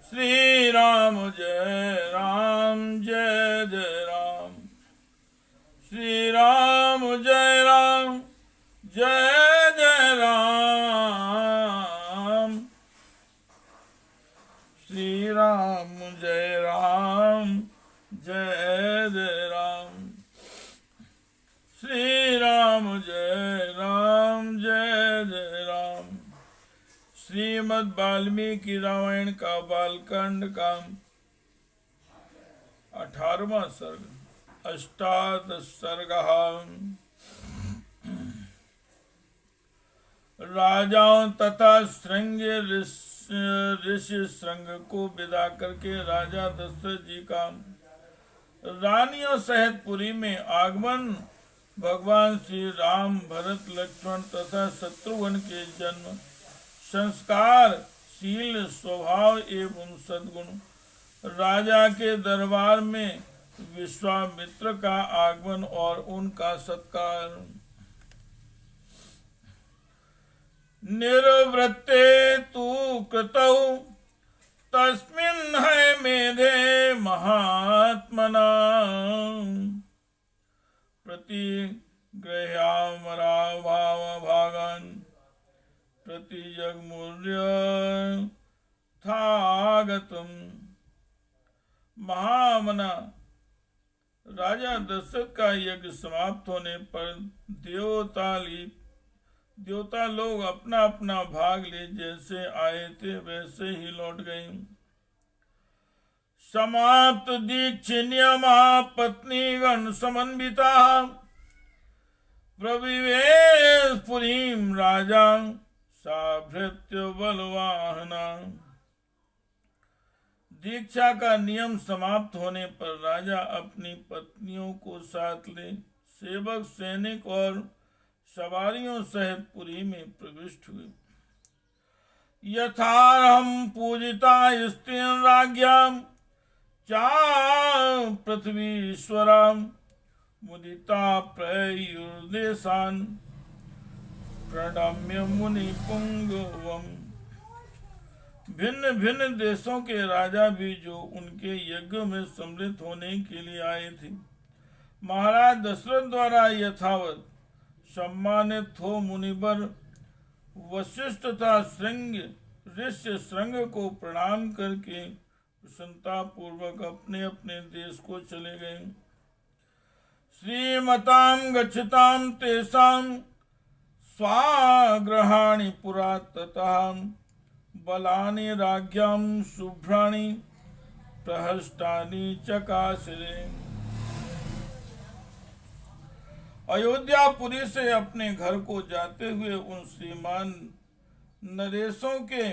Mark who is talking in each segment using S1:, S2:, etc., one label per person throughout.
S1: श्री राम जय जय राम। श्री राम जय जय राम। श्री राम जय जय राम। श्री राम जय जय राम। श्रीमद् वाल्मीकि रामायण का बालकांड का 18वां सर्ग। अष्टादश सर्गः। राजाओं तथा श्रृंग ऋषि श्रृंग को विदा करके राजा दशरथ जी का रानियों सहित पुरी में आगमन भगवान श्री राम, भरत, लक्ष्मण तथा शत्रुघ्न के जन्म, संस्कार, शील, स्वभाव एवं सद्गुण, राजा के दरबार में विश्वामित्र का आगमन और उनका सत्कार। निर्वृत्ते तु कृतौ तस्मिन् है मेधे महात्मना प्रतिगृह्यामरा भावाभागान् प्रतिजगमूल्य थागतम। महामना राजा दशरथ का यज्ञ समाप्त होने पर देवता लोग अपना अपना भाग ले जैसे आए थे वैसे ही लौट गए। समाप्त दीक्षिण्यमा पत्नीगण समन्विता प्रविवेश पुरीं राजा साभृत्य बलवाहना। दीक्षा का नियम समाप्त होने पर राजा अपनी पत्नियों को साथ ले सेवक, सैनिक और सवारियों सहित पुरी में प्रविष्ट हुए। यथारहं पूजिता स्त्रीं राज्ञां चा पृथ्वीश्वरां मुदिता प्रयुर्देशान् प्रणम्य मुनि पुंगवम। भिन्न भिन्न देशों के राजा भी जो उनके यज्ञ में सम्मिलित होने के लिए आए थे, महाराज दशरथ द्वारा यथावत सम्मानित हो मुनिवर वशिष्ठ तथा श्रृंग ऋषि श्रृंग को प्रणाम करके प्रसन्नता पूर्वक अपने अपने देश को चले गए। श्रीमतां गच्छतां तेषां स्वाग्रहाणि पुरा ततः बलानि राज्ञां शुभ्राणि प्रहष्टानि चकाशिरे। अयोध्यापुरी से अपने घर को जाते हुए उन श्रीमान नरेशों के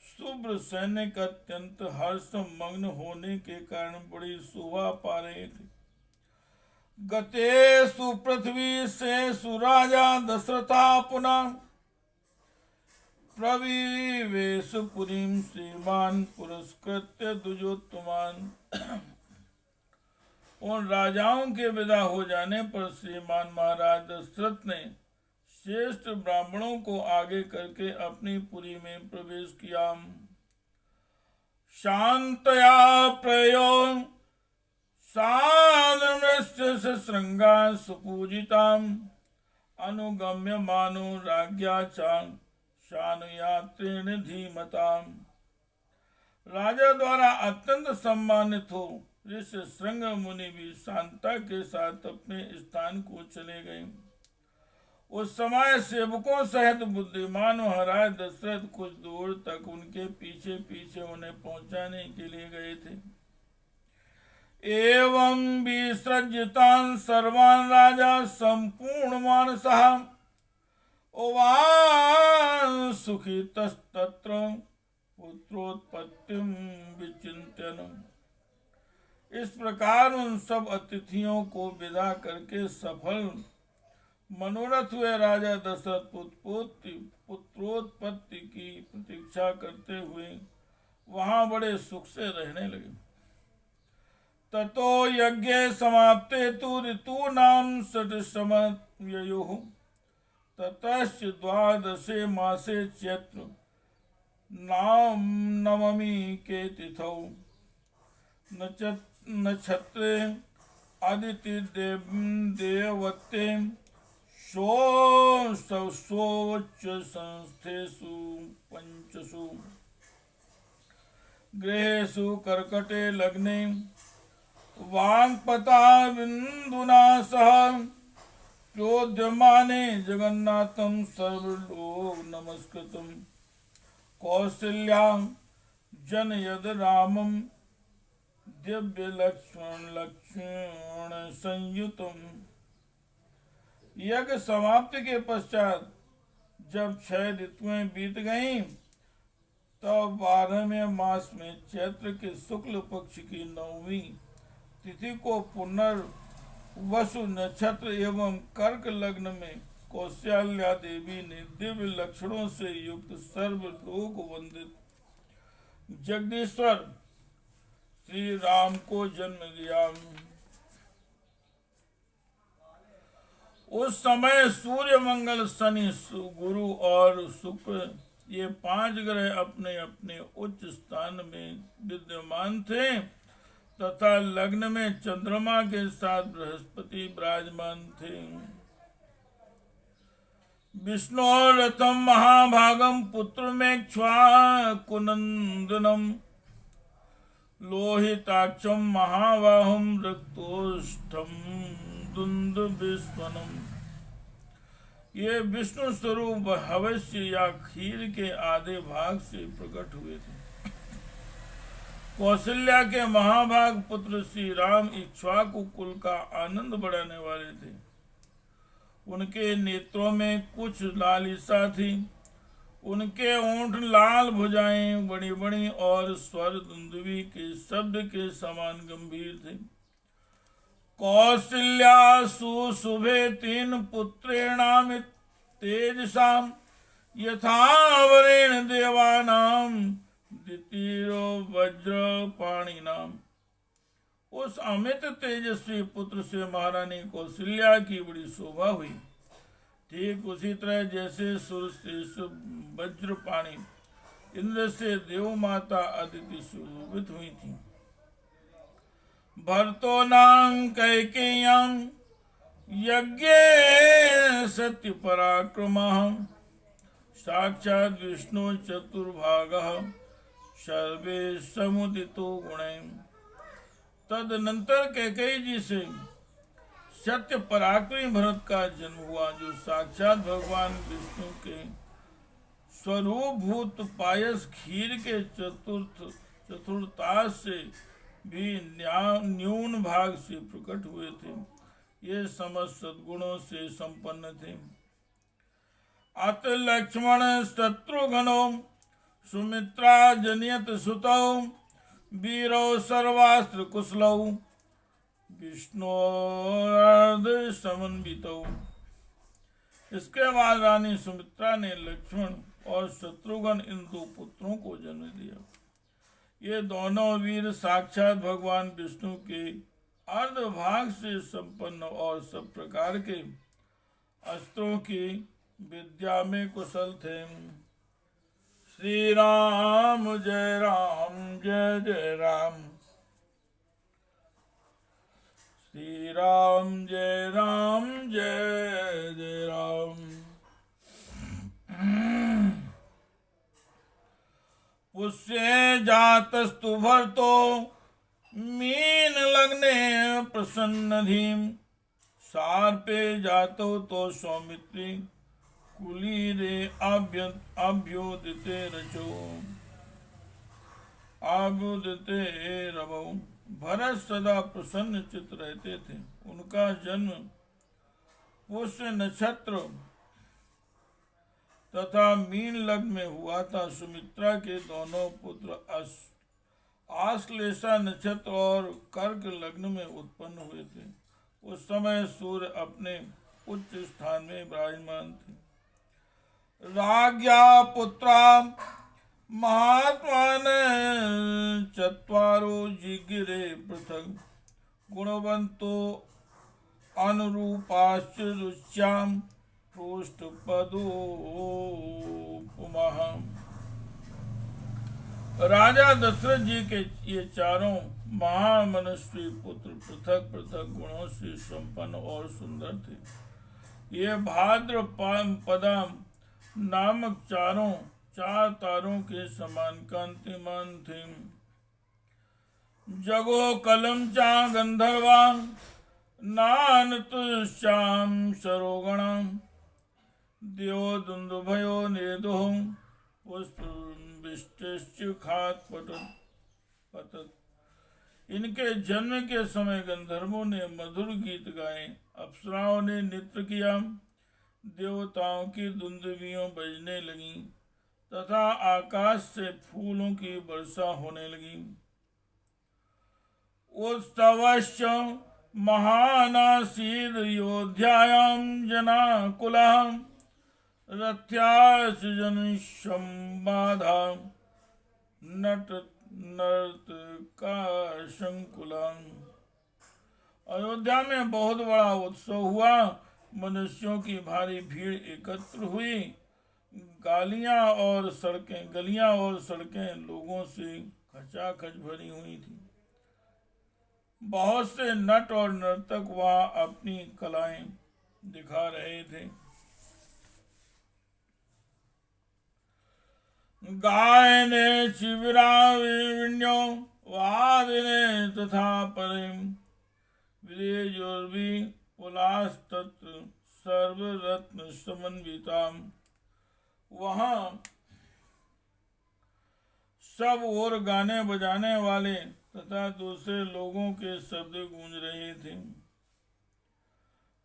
S1: शुभ्र सैनिक अत्यंत हर्ष मग्न होने के कारण बड़ी शोभा पा रहे थे। गते सुपृथ्वी से सुराजा दशरथा पुनः प्रविवेश पुरीं श्रीमान पुरस्कृत्य द्विजोत्तमान। उन राजाओं के विदा हो जाने पर श्रीमान महाराज दशरथ ने श्रेष्ठ ब्राह्मणों को आगे करके अपनी पुरी में प्रवेश किया। शांतया प्रयो साधनस्य श्रृंगा सुपूजितां अनुगम्य मानो राज्ञा चा शानुयात्रेण धीमतां। राजा द्वारा अत्यंत सम्मानित हो ऋषि श्रृंग मुनि भी शांता के साथ अपने स्थान को चले गए। उस समय सेवकों सहित बुद्धिमान महाराज दशरथ कुछ दूर तक उनके पीछे पीछे उन्हें पहुंचाने के लिए गए थे। एवं विसृज्यतान् सर्वान् राजा संपूर्ण मानसः उवाच सुखितस्तत्र पुत्रोत्पत्तिं विचिन्त्यन्। इस प्रकार उन सब अतिथियों को विदा करके सफल मनोरथ हुए राजा दशरथ पुत्रोत्पत्ति की प्रतीक्षा करते हुए वहां बड़े सुख से रहने लगे। ततो यज्ञ समाप्ते तु ऋतूनां षट्समययोः ततश्च द्वादशे मासे चैत्र नाम नवमी के तिथौ नक्षत्रे आदित्य देवत्ते सोच्च संस्थेषु पंचसु गृहेषु कर्कटे लग्ने वाङ्पता बिन्दुना सह प्योद्यमाने जगन्नाथं सर्वलोक नमस्कृतं कौसल्यां जनयद रामं दिव्य लक्ष्मण संयुतम। यज्ञ समाप्ति के पश्चात जब 6 ऋतुएं बीत गईं, तब 12वें मास में चैत्र के शुक्ल पक्ष की 9वीं तिथि को पुनर्वसु नक्षत्र एवं कर्क लग्न में कौशल्या देवी ने दिव्य लक्षणों से युक्त सर्वलोक वंदित जगदीश्वर श्री राम को जन्म दिया। उस समय सूर्य, मंगल, शनि, गुरु और शुक्र ये 5 ग्रह अपने अपने उच्च स्थान में विद्यमान थे तथा लग्न में चंद्रमा के साथ बृहस्पति विराजमान थे। विष्णु रथम महाभागम पुत्रमेक्ष्वाकुनंदनम लोहिताक्षम महाबाहुम रक्तोष्ठम दुंदुभिस्वनम। ये विष्णु स्वरूप हवस्य या खीर के आधे भाग से प्रकट हुए थे। कौशल्या के महाभाग पुत्र श्री राम इक्ष्वाकु कुल का आनंद बढ़ाने वाले थे। उनके नेत्रों में कुछ लालिसा थी। उनके ओंठ लाल, भुजाएं बड़ी बड़ी और स्वर दुंदुभी के शब्द के समान गंभीर थे। कौशल्या सुशुभे 3 पुत्रेणामित तेजसाम यथावरेण देवानाम द्वितीयो वज्रपाणिनाम। उस अमित तेजस्वी पुत्र से महारानी कौशल्या की बड़ी शोभा हुई, ठीक उसी तरह जैसे सूर्य वज्रपाणी इंद्र से देव माता अदिति सुशोभित हुई थी। भरतो नाम कैकेय्यां यज्ञे सत्य पराक्रमः साक्षात् विष्णु चतुर्भागः सर्वे समुदितो गुणैः। तदनंतर कैकेयी जी से सत्य पराक्रमी भरत का जन्म हुआ, जो साक्षात भगवान विष्णु के स्वरूप भूत पायस खीर के चतुर्थता से भी न्यून भाग से प्रकट हुए थे। ये समस्त सद्गुणों से संपन्न थे। अत लक्ष्मण शत्रुघ्नो सुमित्रा जनियत सुतौ वीरो सर्वास्त्र कुशलौ विष्णु समन्वितौ। इसके बाद रानी सुमित्रा ने लक्ष्मण और शत्रुघ्न इन 2 पुत्रों को जन्म दिया। ये दोनों वीर साक्षात भगवान विष्णु के अर्धभाग से संपन्न और सब प्रकार के अस्त्रों की विद्या में कुशल थे। श्री राम जय जय राम। श्री राम जय जय राम। पुष्ये जातस्तु भरतो मीन लग्ने प्रसन्न धीम सार्पे जातो तो सौमित्री कुलीरे अभ्योदिते रचो आभ्युदिते रवो। भरत सदा प्रसन्न चित्त रहते थे। उनका जन्म पुष्य नक्षत्र तथा मीन लग्न में हुआ था। सुमित्रा के दोनों पुत्र आश्लेषा नक्षत्र और कर्क लग्न में उत्पन्न हुए थे। उस समय सूर्य अपने उच्च स्थान में विराजमान थे। राज्ञा पुत्रा महात्मान चत्वारो जिगिरे पृथक गुणवंतो अनुरूपाश्च रुच्यां पृष्ठपदोपमः। राजा दशरथ जी के ये चारों महामनस्वी पुत्र पृथक पृथक गुणों से संपन्न और सुंदर थे। ये भाद्रपदा नामक चार तारों के समान कांतिमान थे। जगो कलम चा गंधर्वा नान तुश्याम सरोगणम द्यो दुंदुभयो नेदो पुष्प खात पतत। इनके जन्म के समय गंधर्वों ने मधुर गीत गाए, अप्सराओं ने नृत्य किया, देवताओं की दुंदुभियां बजने लगी तथा आकाश से फूलों की वर्षा होने लगी। उत्सवश्च महानासीद योध्यायां जनाकुलः रथ्यासजन संबाधा नर्तका संकुला। अयोध्या में बहुत बड़ा उत्सव हुआ। मनुष्यों की भारी भीड़ एकत्र हुई। गलियां और सड़कें लोगों से खचाखच भरी हुई थी। बहुत से नट और नर्तक वहां अपनी कलाएं दिखा रहे थे। गायने शिविराविण्यो वादिने तथा परिम विरेजोर्वी पुलास्तत्र सर्वरत्न समन्विताम। वहां सब ओर गाने बजाने वाले तथा दूसरे लोगों के शब्द गूंज रहे थे।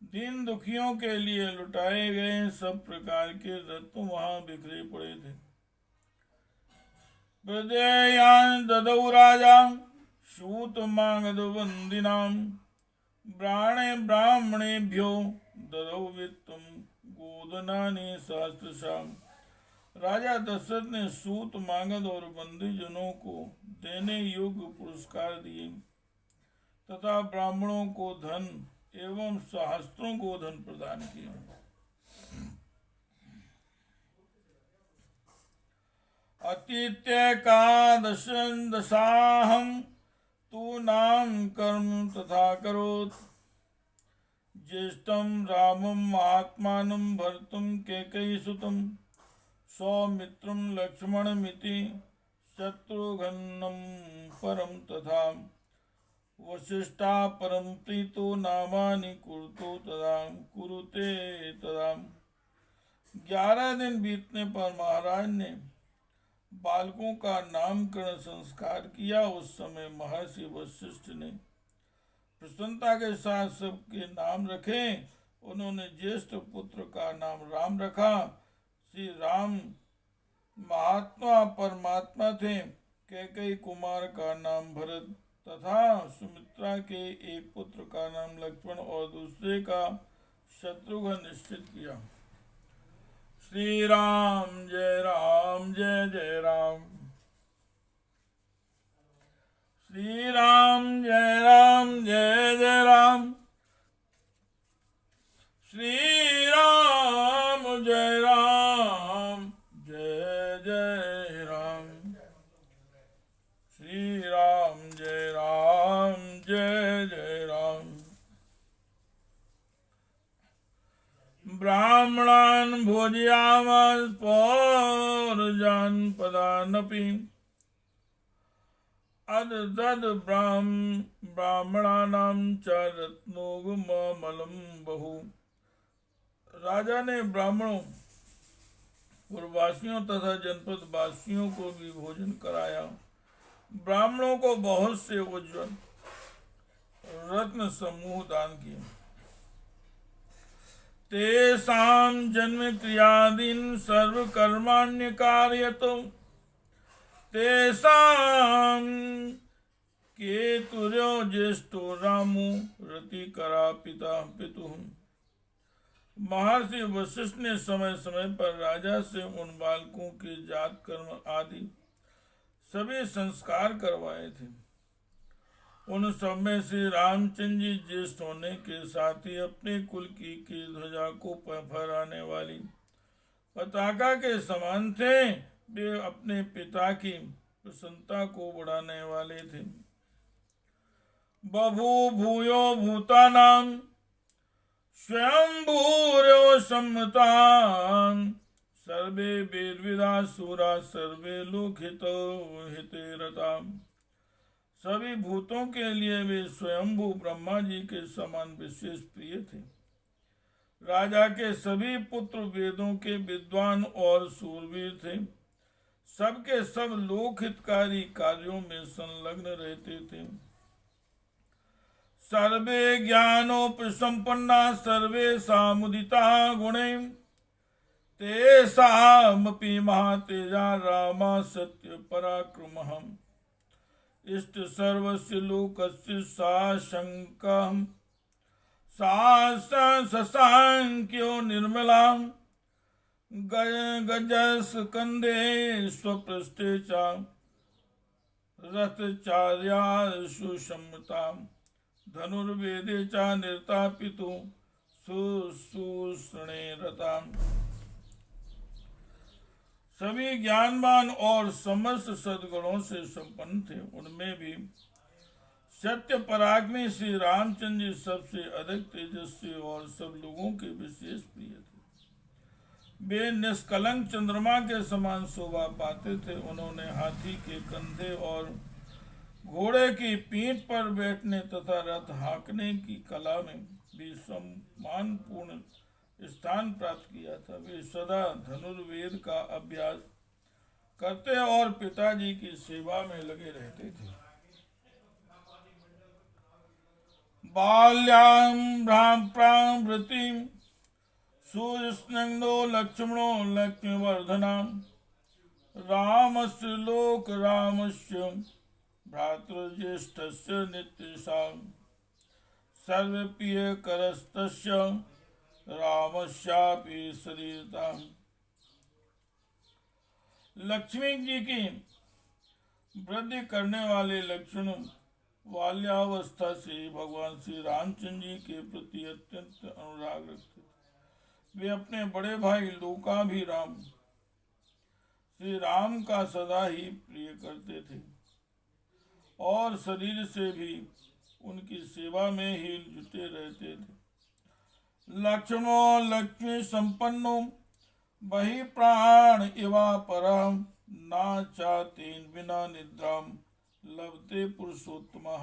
S1: दीन दुखियों के लिए लुटाए गए सब प्रकार के रत्न वहां बिखरे पड़े थे। प्रदेयान ददौ राजा सूत मागधवंदिनाम ब्राणे ब्राह्मणेभ्यो ददौ वित्तम गोदनानि सहस्रशाम। राजा दशरथ ने सूत मागध और बंदीजनों को देने योग्य पुरस्कार दिए तथा ब्राह्मणों को धन एवं सहस्त्रों को धन प्रदान किया। दशाहम तू नाम कर्म तथा करोत ज्येष्ठम रामम महात्मानं भर्तुम कैकेयीसुतं सौमित्रं लक्ष्मणमिति शत्रुघ्नं परम तथा वशिष्ठा परम प्रीतो नामानि कुरुते तदा। 11 दिन बीतने पर महाराज ने बालकों का नामकरण संस्कार किया। उस समय महर्षि वशिष्ठ ने प्रसन्नता के साथ सबके नाम रखे। उन्होंने ज्येष्ठ पुत्र का नाम राम रखा। श्री राम महात्मा परमात्मा थे। कैकेयी कुमार का नाम भरत तथा सुमित्रा के एक पुत्र का नाम लक्ष्मण और दूसरे का शत्रुघ्न निश्चित किया। श्री राम जय जय राम। श्री राम जय जय राम। श्री राम जय जय राम। श्री राम जय जय राम। ब्राह्मणान् भोजयामास पौरजानपदानपि अददद ब्राह्मणानां च रत्नोगममलं बहु। राजा ने ब्राह्मणों पुरवासियों तथा जनपद वासियों को भी भोजन कराया। ब्राह्मणों को बहुत से उज्ज्वल रत्न समूह दान किए। तेषां जन्म क्रियादीन सर्व कर्माण्य कार्यतो तेषां केतुर्यो ज्येष्ठो रामो रतिकरा पिता पितुः। महर्षि वशिष्ठ ने समय समय पर राजा से उन बालकों के जात कर्म आदि सभी संस्कार करवाए थे। उन सब में श्री रामचंद्र जी ज्येष्ठ होने के साथ ही अपने कुल की ध्वजा को फहराने वाली पताका के समान थे। वे अपने पिता की प्रसन्नता को बढ़ाने वाले थे। बभू भूयो भूतानां स्वयंभूर्यो सम्मतान् सर्वे वेदविदा सुरा सर्वे लोकहितो हिते रता। सभी भूतों के लिए वे स्वयंभू ब्रह्मा जी के समान विशेष प्रिय थे। राजा के सभी पुत्र वेदों के विद्वान और सूरवीर थे। सबके सब लोकहितकारी कार्यों में संलग्न रहते थे। सर्वे ज्ञानोपसंपन्ना सर्वेषामुदिता गुणे तेषामपि महातेजा रामा सत्य पराक्रमः। इष्ट सर्वस्य लोकस्य साशंकः शशांक्यो निर्मला गजस्कंदे स्वपृष्ठे च रथचार्या सुषमता धनुर्वेदे च निर्तापितु सुषुष्णे रता। सभी ज्ञानवान और समस्त सद्गुणों से संपन्न थे। उनमें भी सत्य पराक्रमी श्री रामचंद्र जी सबसे अधिक तेजस्वी और सब लोगों के विशेष प्रिय थे। वे निष्कलंक चंद्रमा के समान शोभा पाते थे। उन्होंने हाथी के कंधे और घोड़े की पीठ पर बैठने तथा रथ हाँकने की कला में भी सम्मानपूर्ण स्थान प्राप्त किया था। वे सदा धनुर्वेद का अभ्यास करते और पिताजी की सेवा में लगे रहते थे। बाल्यां प्रावृत्तिं सुस्निग्धो लक्ष्मणो लक्ष्मीवर्धना रामस्य लोक रामस्य भ्रातृज्येष्ठस्य नित्यशा सर्वप्रिय करस्तस्य रामस्यापि शरीरता। लक्ष्मी जी की वृद्धि करने वाले लक्ष्मण बाल्यावस्था से भगवान श्री रामचंद्र जी के प्रति अत्यंत अनुराग रखते थे। वे अपने बड़े भाई लोकाभिराम श्री राम का सदा ही प्रिय करते थे और शरीर से भी उनकी सेवा में ही जुटे रहते थे। लक्ष्मणो लक्ष्मी संपन्नो बहि प्राण इवा परम ना चातेन बिना निद्राम लभते पुरुषोत्तमः।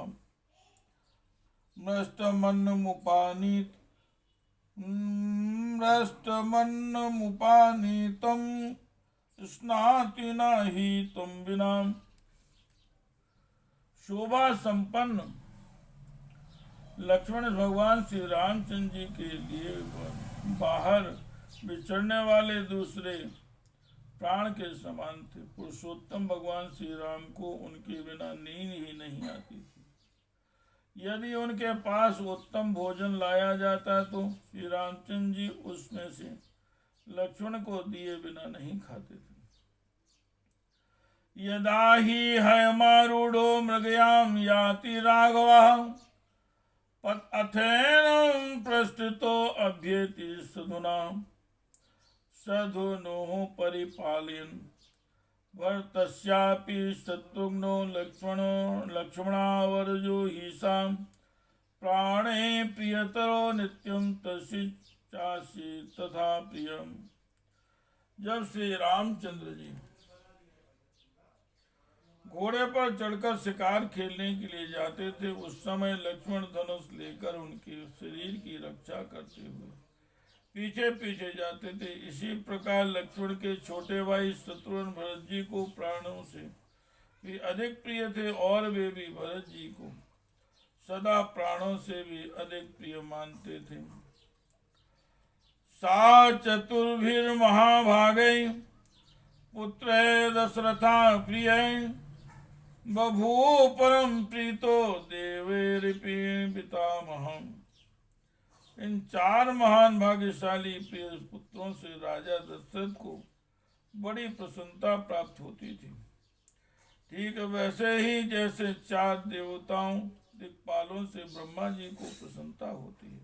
S1: मृष्टमन्नमुपानीतं स्नाति न हि तुम बिना। शोभा संपन्न लक्ष्मण भगवान श्री रामचंद्र जी के लिए बाहर विचरने वाले दूसरे प्राण के समान थे। पुरुषोत्तम भगवान श्री राम को उनके बिना नींद ही नहीं आती थी। यदि उनके पास उत्तम भोजन लाया जाता तो श्री रामचंद्र जी उसमें से लक्ष्मण को दिए बिना नहीं खाते थे। यदा ही हयमारूढ़ो मृगयाम याति राघवः पथ अथेन प्रस्थितो अभ्येति सधुना सधुनोः परिपालयन् भरतस्यापि शत्रुघ्नो लक्ष्मणावर्यो हि सा प्राणे प्रियतरो नित्यं तस्य चासि तथा प्रियम्। जब श्री रामचंद्र जी घोड़े पर चढ़कर शिकार खेलने के लिए जाते थे, उस समय लक्ष्मण धनुष लेकर उनके शरीर की रक्षा करते हुए पीछे पीछे जाते थे। इसी प्रकार लक्ष्मण के छोटे भाई शत्रुघ्न भरत जी को प्राणों से भी अधिक प्रिय थे और वे भी भरत जी को सदा प्राणों से भी अधिक प्रिय मानते थे। सा चतुर्भिर्महाभागै पुत्रै दशरथा प्रिय बभू परम प्रीतो देवैरिपि पितामहम्। इन चार महान भाग्यशाली प्रिय पुत्रों से राजा दशरथ को बड़ी प्रसन्नता प्राप्त होती थी। ठीक वैसे ही जैसे चार देवताओं दिक्पालों से ब्रह्मा जी को प्रसन्नता होती है।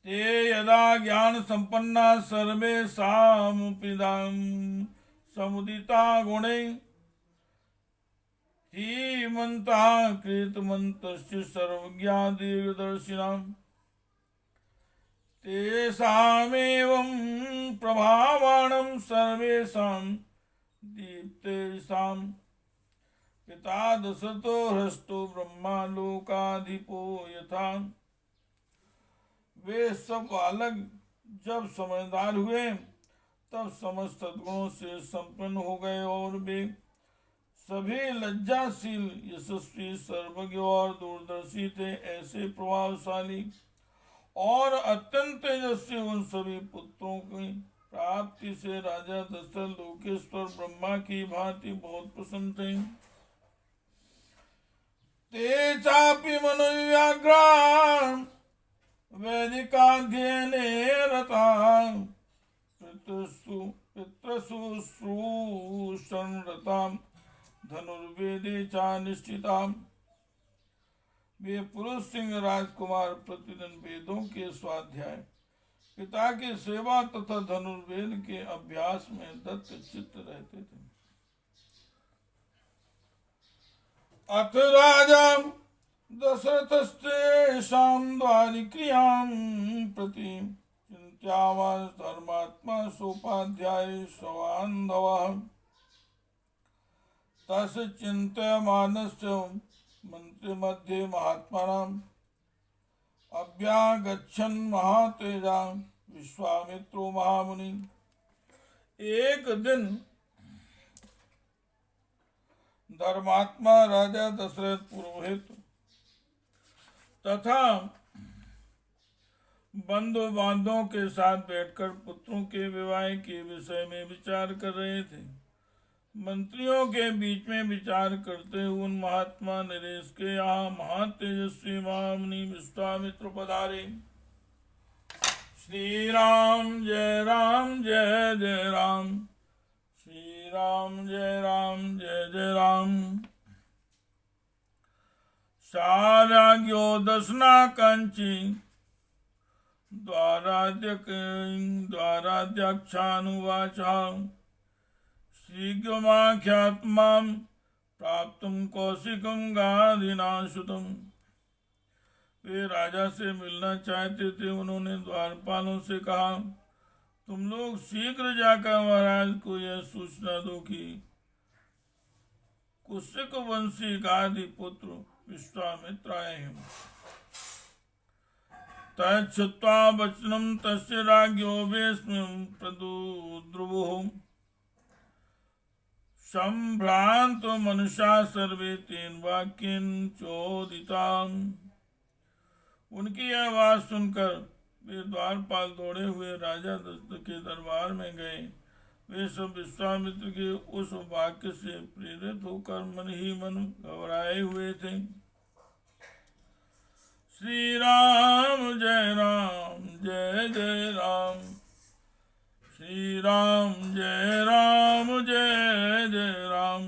S1: ते यदा ज्ञान संपन्ना सर्वे समुदिता गुणे धीमन्ता कृतमन्तस्य सर्वज्ञा दीर्घदर्शिनाम् तेषामेवं प्रभावाणं सर्वेषां दीप्तेषां पिता दशरथो हृष्टो ब्रह्मा लोकाधिपो यथा। वे सब बालक जब समझदार हुए तब समस्त सद्गुणों से संपन्न हो गए और वे सभी लज्जाशील, यशस्वी, सर्वज्ञ और दूरदर्शी थे। ऐसे प्रभावशाली और अत्यंत तेजस्वी उन सभी पुत्रों की प्राप्ति से राजा दशरथ लोकेश्वर ब्रह्मा की भांति बहुत प्रसन्न थे। ते चापि मनोव्याघ्रा वैदिकाध्ययने रता पितृशुश्रूषणरता धनुर्वेदे च निष्ठिता। वे पुरुष सिंह राजकुमार प्रतिदिन वेदों के स्वाध्याय, पिता की सेवा तथा धनुर्वेद के अभ्यास में दत्त चित्त रहते थे। अथ राजा दशरथस्तेषां द्वारिक्रियां प्रति चिन्त्यावान् धर्मात्मा सोपाध्याय स्वबान्धवः। तस्य चिन्त्यमानस्य मंत्री मध्ये महात्मानाम् अभ्यागच्छन् महातेजा विश्वामित्रो महामुनि। एक दिन धर्मात्मा राजा दशरथ पुरोहित तथा बंधु बांधवों के साथ बैठकर पुत्रों के विवाह के विषय में विचार कर रहे थे। मंत्रियों के बीच में विचार करते हुए उन महात्मा नरेश के यहाँ महान तेजस्वी महामुनि विश्वामित्र पधारे। श्री राम जय राम जय जय राम, श्री राम जय राम जय जय राम। साराज्ञो दशना कंची द्वाराध्यक्षानुवाचा शीघ्रमाख्यात्मां प्राप्तुं कौशिकं गाधिनाशुतम्। वे राजा से मिलना चाहते थे। उन्होंने द्वारपालों से कहा, तुम लोग शीघ्र जाकर महाराज को यह सूचना दो कि कुशिक वंशी गाधि पुत्र विश्वामित्र आए हैं। तच्छ्रुत्वा वचनं तस्य राज्ञो वेस्मिन् प्रदुद्रुवुः। संभ्रांत मनुष्या सर्वे तेन वाक्येन चोदिता। उनकी यह आवाज सुनकर वे द्वारपाल दौड़े हुए राजा दशरथ के दरबार में गए। वे सब विश्वामित्र के उस वाक्य से प्रेरित होकर मन ही मन घबराए हुए थे। श्री राम जय राम, श्री राम जय जय राम।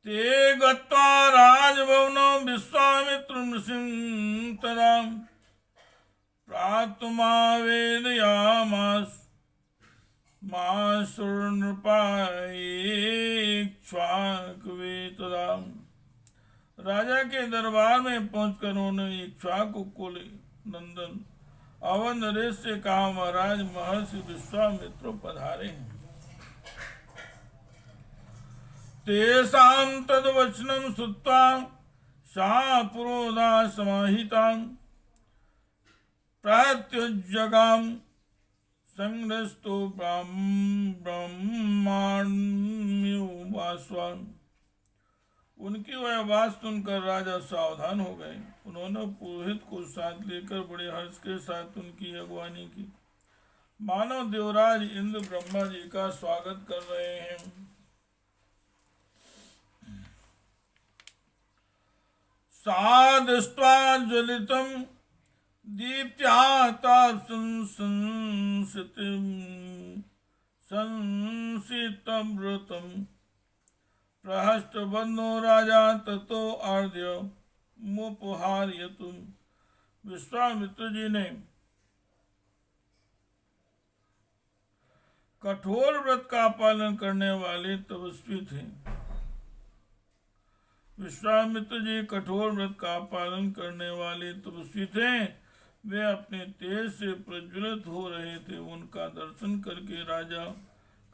S1: ते गत्वा राजभवनो विश्वामित्र नृसिंहतराम् प्रातुमावेदयामास मासुर्नृपायेक्ष्वाकवे तदा। राजा के दरबार में पहुंचकर उन्होंने इक्ष्वाकु कुल नंदन अवन नरेश से कहा, महाराज महर्षि विश्वामित्र पधारे हैं। तेषां तद्वचनं श्रुत्वा सा पुरोधा समाहिता प्रत्युज्जगाम संग्रस्तो ब्रह्माण्युवास्वान्। उनकी वह बात सुनकर राजा सावधान हो गए। उन्होंने पुरोहित को साथ लेकर बड़े हर्ष के साथ उनकी अगवानी की, मानव देवराज इंद्र ब्रह्मा जी का स्वागत कर रहे हैं। सादृष्ट्वा ज्वलितं दीप्त्या संसितव्रतं प्रहष्टबन्धो राजा ततो आर्ध्य मुपहार्यतुम। विश्वामित्र जी ने कठोर व्रत का पालन करने वाले तपस्वी थे। विश्वामित्र जी कठोर व्रत का पालन करने वाले तपस्वी थे। वे अपने तेज से प्रज्वलित हो रहे थे। उनका दर्शन करके राजा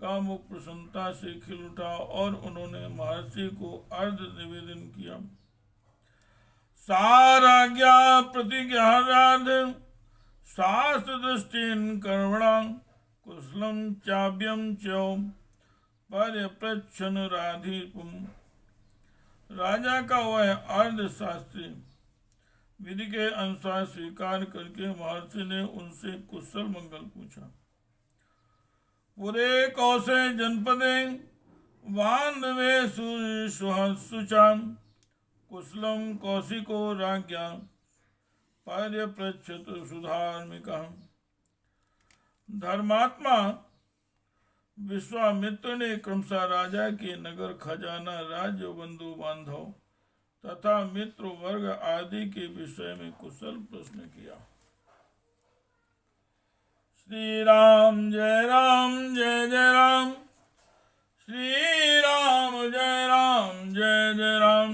S1: का मुख प्रसन्नता से खिल उठा और उन्होंने महर्षि को अर्घ्य निवेदन किया। साराज्ञा प्रतिज्ञाराध शास्त्र दृष्टिन कर्मणा कुशलम चाभ्यम च परिप्रच्छन राधिपुम। राजा का वह अर्ध शास्त्री विधि के अनुसार स्वीकार करके महर्षि ने उनसे कुशल मंगल पूछा। पुरे कौशे जनपदे वान्धवे सुचाम कुशलम कौशिको राज्ञा पर्यपृच्छत सुधार्मिका। धर्मात्मा विश्वामित्र ने क्रमशः राजा के नगर खजाना, राज्य, बंधु बांधव तथा मित्र वर्ग आदि के विषय में कुशल प्रश्न किया। श्री राम जय जय राम, श्री राम जय जय राम।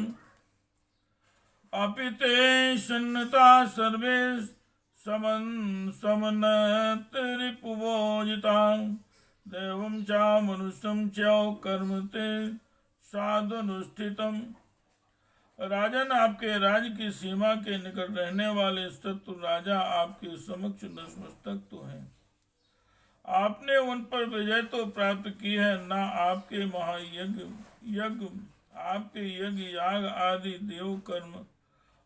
S1: अपिते सन्नता सर्वे समन्नत रिपुवोजिता देवं च मनुष्यं च कर्म ते साधनुष्ठितम्। राजन, आपके राज्य की सीमा के निकट रहने वाले शत्रु राजा आपके समक्ष नतमस्तक तो हैं। आपने उन पर विजय तो प्राप्त की है, न आपके महायज्ञ आपके यज्ञ याग आदि देव कर्म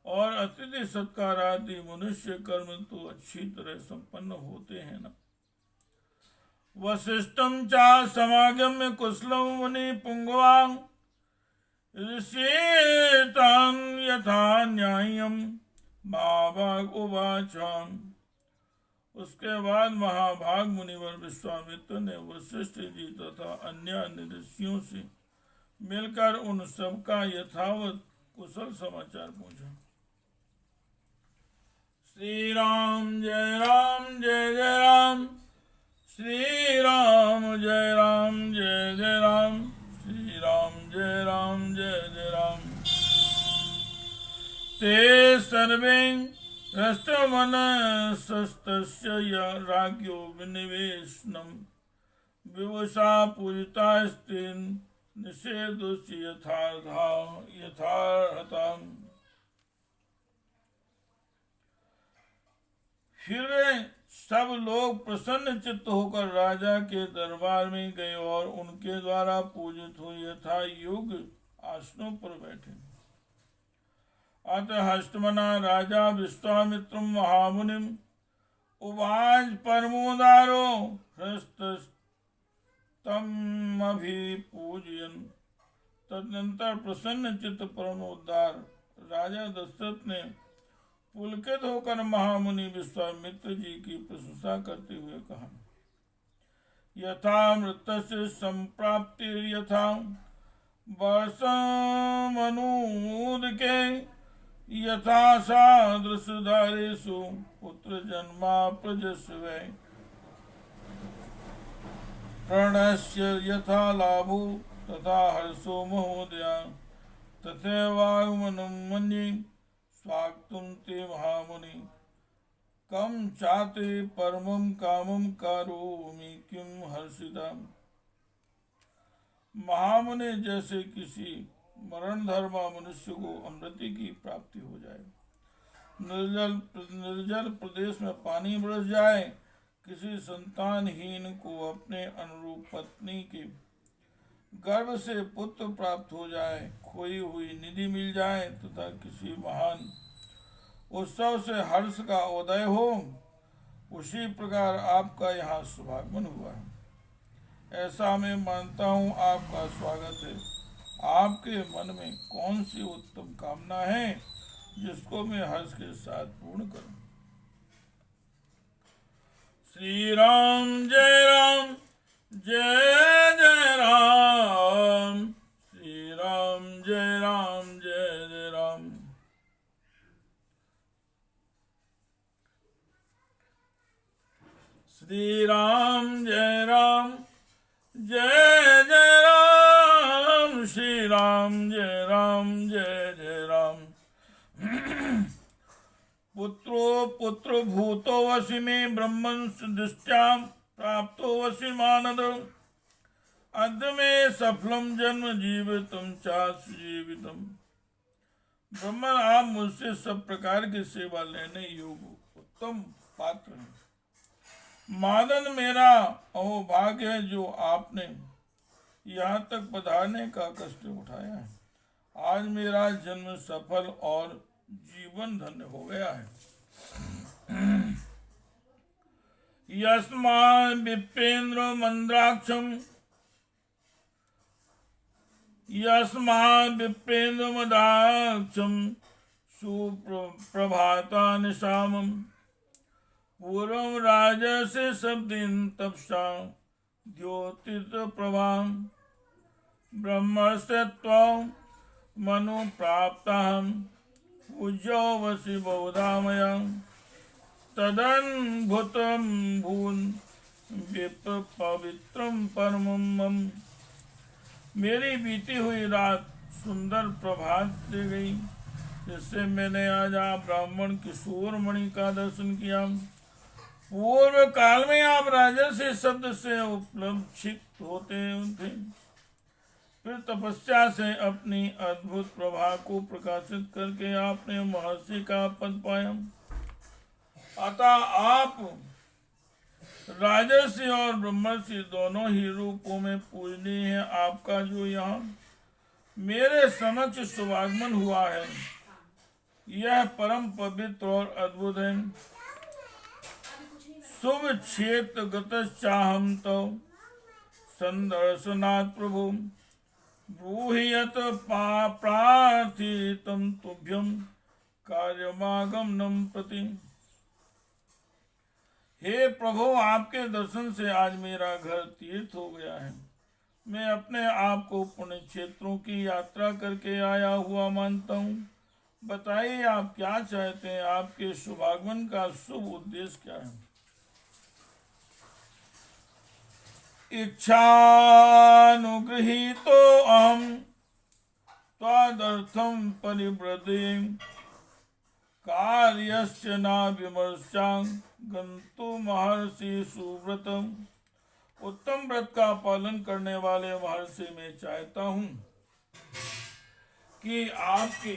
S1: और अतिथि सत्कार आदि मनुष्य कर्म तो अच्छी तरह संपन्न होते हैं न। वशिष्ठम चा समागम्य कुशलम मुनि पुंगवां ऋषितां यथा न्याय्यम महाभाग उवाचम। उसके बाद महाभाग मुनिवर विश्वामित्र ने वशिष्ठ जी तथा अन्य ऋषियों से मिलकर उन सबका यथावत कुशल समाचार पूछा। श्री राम जय जय राम, श्री राम जय जय राम, श्री राम जय जय राम। ते सर्वे हस्तमनसस्तस्य राज्ञो विनिवेशनम् विवशा पूजितास्तेन निषेधुस्य यथार्थम्। फिर वे सब लोग प्रसन्न चित्त होकर राजा के दरबार में गए और उनके द्वारा पूजित हुए यथा योग्य आसनों पर बैठे। अतः हस्तमना राजा विश्वामित्र महामुनिम उवाच परमोदारो हस्तमभिपूजयन्। तदनंतर प्रसन्न चित्त परमोदार राजा दशरथ ने पुलकित होकर महामुनि विश्वामित्र जी की प्रशंसा करते हुए कहा। यथा मृतस्य संप्राप्तिर्यथा वर्षमनूदके यथा सादृशधारेषु पुत्र जन्मा प्रजस्वे प्रणस्य यथा लाभो तथा हर्षो महोदय तथैवागमनं मन्ये स्वागतुं ते महामुनि कम चाते परमं कामं करोमि किं हर्षितम्। महामुनि, जैसे किसी मरण धर्मा मनुष्य को अमृति की प्राप्ति हो जाए, निर्जल प्रदेश में पानी बरस जाए, किसी संतानहीन को अपने अनुरूप पत्नी के गर्भ से पुत्र प्राप्त हो जाए, खोई हुई निधि मिल जाए तथा किसी महान उत्सव से हर्ष का उदय हो, उसी प्रकार आपका यहाँ शुभागमन हुआ है। ऐसा मैं मानता हूँ आपका स्वागत है। आपके मन में कौन सी उत्तम कामना है जिसको मैं हर्ष के साथ पूर्ण करूं। श्री राम जय जय राम, श्री राम जय जय राम। श्री राम जय राम जय जय राम। पुत्रो पुत्र भूतो वसि मे ब्रह्मन् दृष्ट्या प्राप्तो वसि मानद। अद्य मे सफलम जन्म जीवितम चाजीवितम। ब्रह्मन, आप मुझसे सब प्रकार की सेवा लेने योग्य उत्तम पात्र हैं। मादन, मेरा अहोभाग्य है जो आपने यहाँ तक पधारने का कष्ट उठाया है। आज मेरा जन्म सफल और जीवन धन्य हो गया है। यस्मान् विप्रेन्द्र मंद्राक्षम यस्मान् विप्रेन्द्र मदाक्षम सुप्रभाता निशामम। पूर्वं राजसे शब्देन तपसा द्योतित प्रभाम। ब्रह्मस्य त्वं मनु प्राप्ताहं पूज्यो वसि बहुधा मया। तदनुभूतं भून् विप्र पवित्रं परमं मम। मेरी बीती हुई रात सुंदर प्रभात दे गई, जिससे मैंने आज आप ब्राह्मण किशोर मणि का दर्शन किया। पूर्व काल में आप राजर्षि शब्द से उपलक्षित होते थे, फिर तपस्या से अपनी अद्भुत प्रभा को प्रकाशित करके आपने महर्षि का पद पाया। अतः आप राजर्षि और ब्रह्मर्षि दोनों ही रूपों में पूजनीय है। आपका जो यहाँ मेरे समक्ष शुभागमन हुआ है, यह परम पवित्र और अद्भुत है। शुभ क्षेत्र गतश्चाहं तो संदर्शनात् प्रभु। ब्रूहि यत् प्रार्थितं तुभ्यं कार्यमागमनं प्रति। हे प्रभु, आपके दर्शन से आज मेरा घर तीर्थ हो गया है। मैं अपने आप को पुण्य क्षेत्रों की यात्रा करके आया हुआ मानता हूँ। बताइए, आप क्या चाहते हैं? आपके शुभागमन का शुभ उद्देश्य क्या है? इच्छानुगृहीतो अहं त्वदर्थं परिव्रते। कार्यस्य न विमर्शां गन्तु महर्षि सुव्रतम। उत्तम व्रत का पालन करने वाले महर्षि मैं चाहता हूँ कि आपकी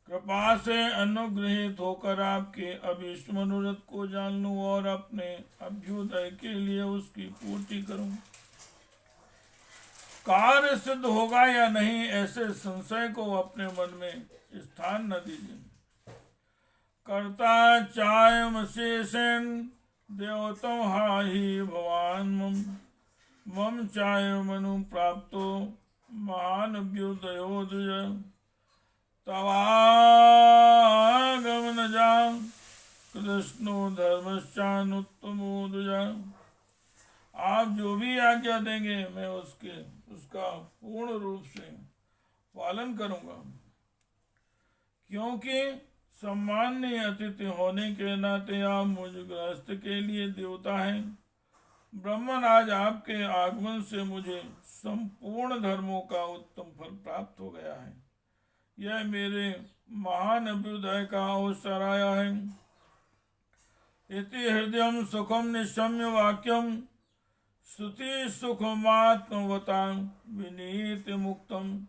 S1: कृपा से अनुग्रहित होकर आपके अभीष्ट मनोरथ को जान लूं और अपने अभ्युदय के लिए उसकी पूर्ति करूं। कार्य सिद्ध होगा या नहीं, ऐसे संशय को अपने मन में स्थान न दीजिए। कर्ता चायमशेषेण देवतम हाहि भवान मम चायमनु प्राप्तो महान अभ्युदयो द्विज। तवागमनजां कृष्णो धर्मश्चानुत्तमो द्विज। आप जो भी आज्ञा देंगे मैं उसका पूर्ण रूप से पालन करूंगा, क्योंकि सम्माननीय अतिथि होने के नाते आप मुझ गृहस्थ के लिए देवता हैं। ब्रह्मन, आज आपके आगमन से मुझे संपूर्ण धर्मों का उत्तम फल प्राप्त हो गया है। यह मेरे महान अभ्युदय का अवसर आया है। इति हृदयं सुखम निशम्य वाक्यम श्रुति सुखमात्मवतां विनीत मुक्तम।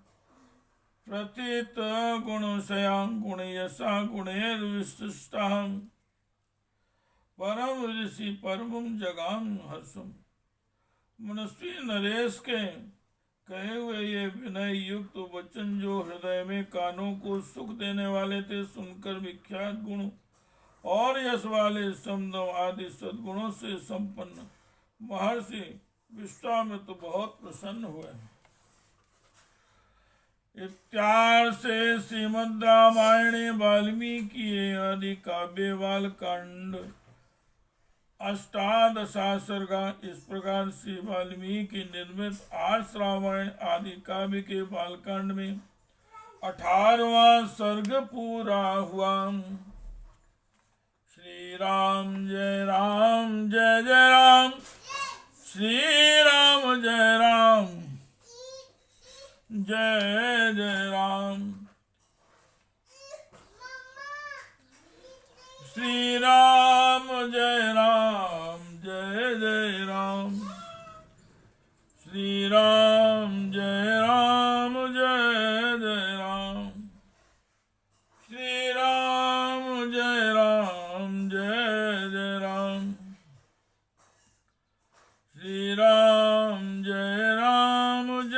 S1: प्रतीत गुणशयां गुणयसा गुणैर्विशिष्टाः परम ऋषि परमं जगाम हर्षम। मनुष्य नरेश के कहे हुए ये विनय युक्त वचन जो हृदय में कानों को सुख देने वाले थे, सुनकर विख्यात गुण और यश वाले समदम आदि सद्गुणों से संपन्न महर्षि विश्वामित्र बहुत प्रसन्न हुए। इत्यार्षे श्रीमद् रामायणे वाल्मीकि आदि काव्य बालकांड अष्टादशा सर्गा। इस प्रकार श्री वाल्मीकि निर्मित आर्ष रामायण आदि काव्य के बालकांड में 18वां सर्ग पूरा हुआ। श्री राम जय जय राम। श्री राम जय राम। जय जय राम। श्री राम जय राम जय जय राम। श्री राम जय राम जय जय राम। श्री राम जय राम जय जय राम। श्री राम जय राम जय